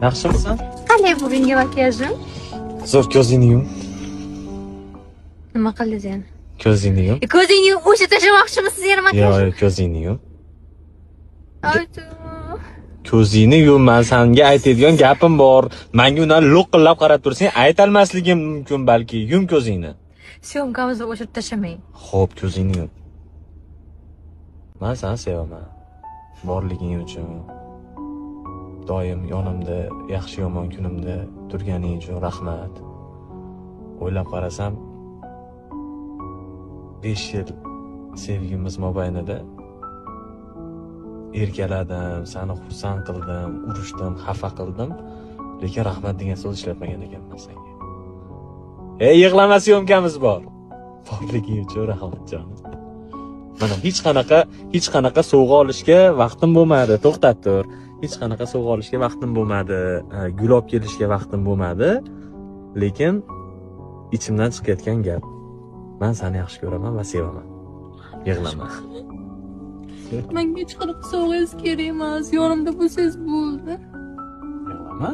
Yaxshimisan? Qanday bugungi makiyajim? Zo'r ko'zingni yum. Nima qildingiz yana? Ko'zingni yum. Ko'zingni o'sha tashlamoqchimisiz yana makiyaj? Yo'q, ko'zingni yum. Aytu. Ko'zingni yum. Men senga aytadigan gapim bor. Menga undan lo'qillab qarab tursang, aytolmasligim mumkin balki. Yum ko'zingni. Syomkamizni o'chirib tashlamang. Xo'p, ko'zingni yum. Men seni sevaman. Borliging uchun. Doim yonimda, yaxshi yomon kunimda turganing uchun rahmat. O'ylab qarasam 5 yil sevgimiz mobaynida erkaladim, seni xursand qildim, urishdim, xafa qildim, lekin rahmat degan so'z ishlatmagan ekanman senga. Yig'lama syomkamiz bor. Borliging uchun rahmat jonim. Mana hech qanaqa sovg'a olishga vaqtim bo'lmadi. To'xtab tur. Hech qanaqa sovg'a olishga vaqtim bo'lmadi. Gul olib kelishga vaqtim bo'lmadi. Lekin ichimdan chiqayotgan gap. Men seni yaxshi ko'raman va sevaman. Yig'lama. Menga hech qanaqa sovg'angiz kerak emas. Yonimda bo'lsangiz bo'ldi. Yig'lama.